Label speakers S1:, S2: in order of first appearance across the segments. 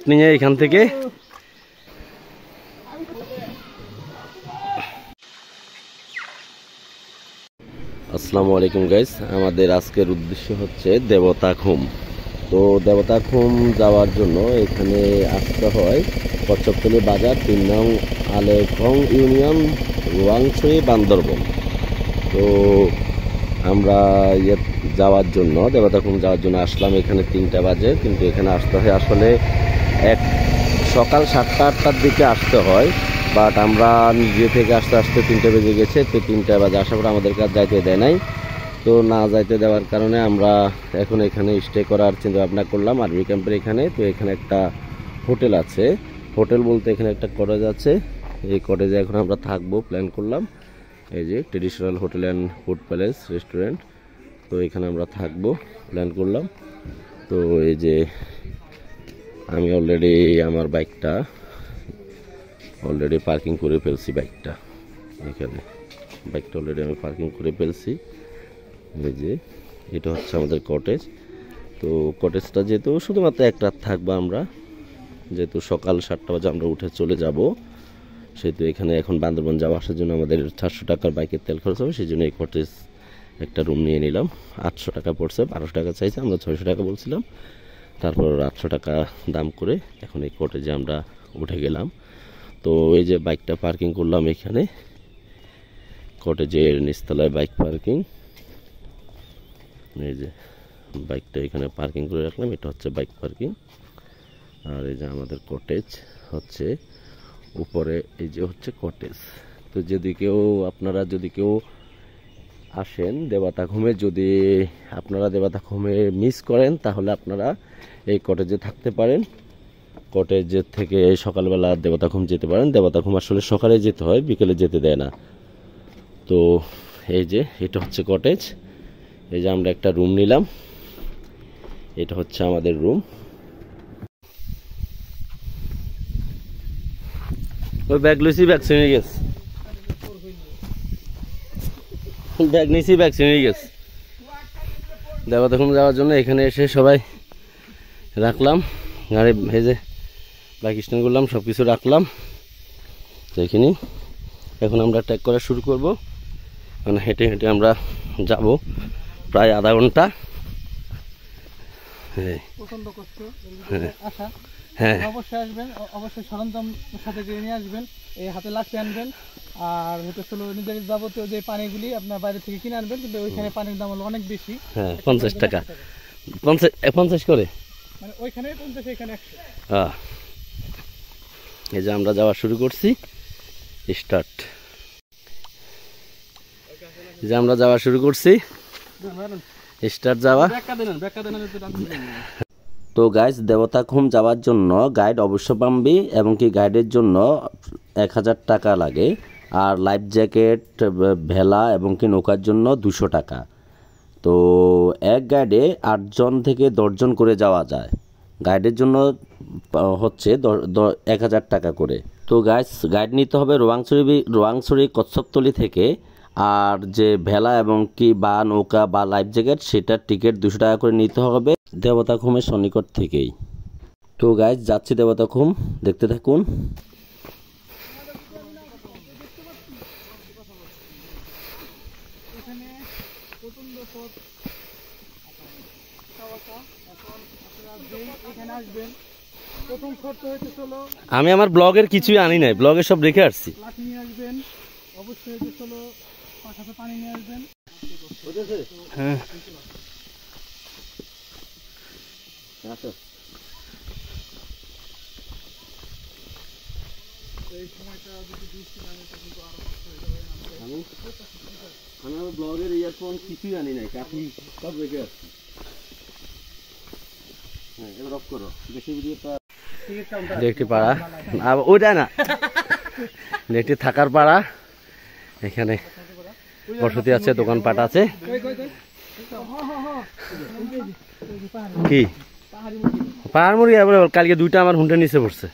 S1: নিয়ে এখান থেকে আসসালামু আলাইকুম গাইস, আমাদের আজকের উদ্দেশ্য হচ্ছে দেবতাখুম। তো দেবতাখুম যাওয়ার জন্য এখানে আসতে হয় কচ্ছপতলী বাজার ৩ নং আলেখং ইউনিয়ন, রোয়াংছড়ি, বান্দরবন। তো আমরা যাওয়ার জন্য দেবতাখুম যাওয়ার জন্য আসলাম এখানে ৩টা বাজে, কিন্তু এখানে আসতে হয় আসলে সকাল ৭টা-৮টার দিকে আসতে হয়। বাট আমরা নিজে থেকে আসতে আসতে ৩টা বেজে গেছে। তো ৩টা বাজে আসার পর আমাদের কাছে যাইতে দেয় নাই। তো না যাইতে দেওয়ার কারণে আমরা এখন এখানে স্টে করার চিন্তা ভাবনা করলাম আর্মি ক্যাম্পের এখানে। তো এখানে একটা হোটেল আছে, হোটেল বলতে এখানে একটা কটেজ আছে। এই কটেজে এখন আমরা থাকবো প্ল্যান করলাম। এই যে traditional hotel and food palace restaurant. তো এখানে আমরা থাকবো প্ল্যান করলাম। তো এই যে আমি অলরেডি আমার বাইকটা পার্কিং করে ফেলছি। বাইকটা অলরেডি আমি পার্কিং করে ফেলছি। এই যে এটা হচ্ছে আমাদের কটেজ। তো কটেজটা যেহেতু শুধুমাত্র এক রাত থাকবো আমরা, যেহেতু সকাল 7টা বাজে আমরা উঠে চলে যাব, সেহেতু এখানে এখন বান্দরবন যাওয়া আসার জন্য আমাদের 400 টাকার বাইকের তেল খরচ হবে। সেই জন্য এই কটেজ একটা রুম নিয়ে নিলাম। 800 টাকা পড়ছে, 1200 টাকা চাইছে, আমরা 600 টাকা বলছিলাম। তারপর 800 টাকা দাম করে এখন এই কটেজে আমরা উঠে গেলাম। তো এই যে বাইকটা পার্কিং করলাম এখানে কটেজের নিচতলায় বাইক পার্কিং। এই যে বাইকটা এখানে পার্কিং করে রাখলাম, এটা হচ্ছে বাইক পার্কিং। আর এই যে আমাদের কটেজ হচ্ছে উপরে, এই যে হচ্ছে কটেজ। তো আপনারা যদি কেউ আসেন দেবতাখুমে, যদি আপনারা দেবতাখুমে মিস করেন তাহলে আপনারা এই কটেজে থাকতে পারেন। কটেজের থেকে সকালবেলা দেবতাখুম যেতে পারেন। দেবতাখুম আসলে সকালে যেতে হয়, বিকেলে যেতে দেয় না। তো এই যে এটা হচ্ছে কটেজ। এই যে আমরা একটা রুম নিলাম, এটা হচ্ছে আমাদের রুম। ওই ব্যাগ লইছি, ব্যাগ ছিঁড়ে গেছে, ব্যাগ নিয়েছি, ব্যাগ ছিঁড়ে গেছে। দেবতাখুম যাওয়ার জন্য এখানে এসে সবাই রাখলাম, গাড়ি ভেজে বাইক স্ট্যান্ড করলাম, সব কিছু রাখলাম। দেখিনি এখন আমরা ট্র্যাক করা শুরু করব। মানে হেঁটে হেঁটে আমরা যাব প্রায় আধা ঘন্টা। হ্যাঁ,
S2: অবশ্যই আসবেন, অবশ্যই সরঞ্জাম সাথে করে নিয়ে আসবেন। এই হাতে লাঠি আনবেন, আর হতে চলো নিজের যাবতীয় যে পানিগুলি আপনার বাইরে থেকে কিনে আনবেন। কিন্তু ওইখানে পানির দাম হলো অনেক বেশি।
S1: হ্যাঁ, 50 টাকা, 50 করে,
S2: মানে ওইখানে 50, এখানে 100।
S1: হ্যাঁ, এই যে আমরা যাওয়া শুরু করছি, স্টার্ট। যে আমরা যাওয়া শুরু করছি, স্টার্ট যাওয়া। তো গাইস, দেবতাখুম যাওয়ার জন্য গাইড অবশ্য পাম্বি, এবং কি গাইডের জন্য 1000 টাকা লাগে। আর লাইফ জ্যাকেট, ভেলা এবং কি নৌকার জন্য 200 টাকা। তো এক গাইডে 8 জন থেকে 10 জন করে যাওয়া যায়। গাইডের জন্য হচ্ছে 1000 টাকা করে। তো গাইড নিতে হবে রোয়াংছড়ি কচ্ছপতলী থেকে। আর যে ভেলা এবং কি বা নৌকা বা লাইফ জ্যাকেট, সেটার টিকিট 200 টাকা করে নিতে হবে দেবতাখুমের সন্নিকট থেকেই। তো গাইস, যাচ্ছি দেবতাখুম, দেখতে থাকুন। আমি আমার ব্লগের কিছুই আনি নাই, ব্লগে সব রেখে আসছি।
S2: লাঠি নিয়ে আসবেন, অবশ্যই চলো পাখাতে পানি নিয়ে আসবেন।
S1: হ্যাঁ,
S2: এই সময়টা যদি বৃষ্টি নামে তখন তো আরো কষ্ট হয়ে যাবে।
S1: আমি আমার ব্লগের ইয়ারফোন কিছুই আনি নাই, কাঠি সব রেখে আসছি। হ্যাঁ, এবার অফ করো, বেশি ভিডিওটা। দেখতে পাড়া, ওইটা না, দেখতে থাকার পাড়া। এখানে বসতি আছে, দোকানপাট আছে। কি পাহাড় মুরগি? কালকে 2টা আমার হুন্ডা নিচে পড়ছে,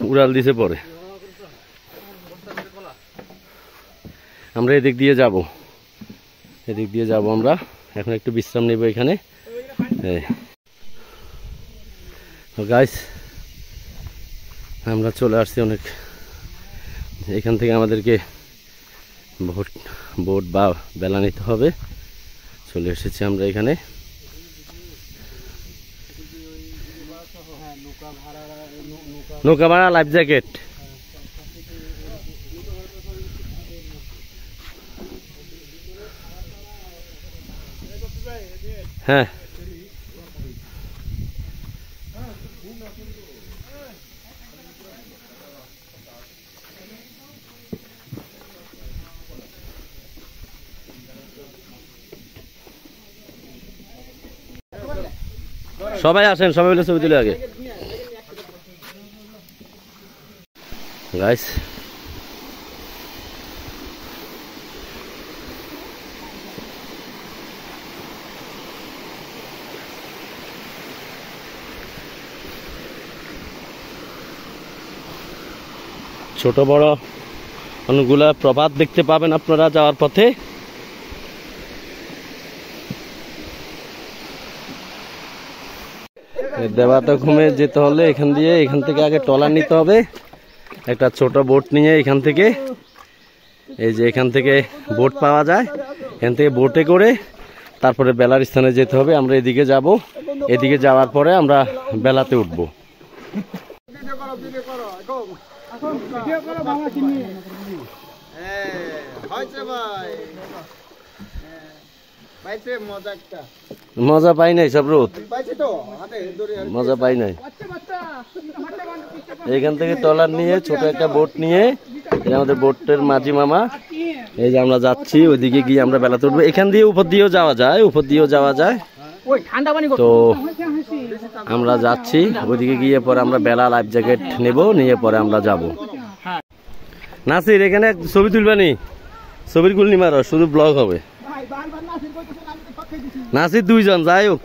S1: উড়াল দিছে পরে। আমরা এদিক দিয়ে যাব আমরা। এখন একটু বিশ্রাম নেব এখানে। গাইস আমরা চলে আসছি অনেক, এখান থেকে আমাদেরকে বোট বা বেলা নিতে হবে। চলে এসেছি আমরা এখানে। নৌকা ভাড়া, লাইফ জ্যাকেট। হ্যাঁ সবাই আসেন, সবাই মিলে ছবি তুলে আগে। গাইস ছোট বড় অনেকগুলা প্রপাত দেখতে পাবেন আপনারা যাওয়ার পথে। দেবাতা ঘুমে যেতে হলে এখান থেকে আগে ট্রলার নিতে হবে, একটা ছোট বোট নিয়ে এখান থেকে, এই যে এখান থেকে বোট পাওয়া যায়, এখান থেকে বোটে করে তারপরে বেলার স্থানে যেতে হবে। আমরা এদিকে যাব, এদিকে যাওয়ার পরে আমরা বেলাতে উঠবো। মজা পাই নাই সব রোদ, মজা পাই নাই। এখান থেকে ট্রলার নিয়ে ছোট একটা বোট নিয়ে, আমাদের বোটের মাঝি মামা, এই যে আমরা যাচ্ছি ওইদিকে গিয়ে আমরা বেলাতে উঠবো। এখান দিয়ে উপর দিয়েও যাওয়া যায়, তো আমরা যাচ্ছি ওইদিকে গিয়ে পরে আমরা বেলা লাইফ জ্যাকেট নেব, নিয়ে পরে আমরা যাব। নাসির এখানে ছবি তুলবানি, ছবির গুলি মারো, শুধু ব্লগ হবে। নাসির দুইজন, যাই হোক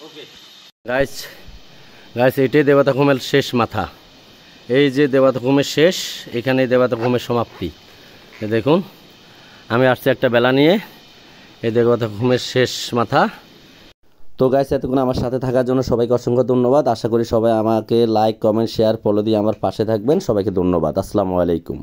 S1: ওকে গাইস এটাই দেবতা ঘুমের শেষ মাথা। এই যে দেবতা ঘুমের শেষ, এখানে দেবতা ঘুমের সমাপ্তি। দেখুন আমি আসছি একটা বেলা নিয়ে, এই দেবতা ঘুমের শেষ মাথা। তো গাইস এতক্ষণ আমার সাথে থাকার জন্য সবাইকে অসংখ্য ধন্যবাদ। আশা করি সবাই আমাকে লাইক, কমেন্ট, শেয়ার, ফলো দিয়ে আমার পাশে থাকবেন। সবাইকে ধন্যবাদ। আসসালামু আলাইকুম।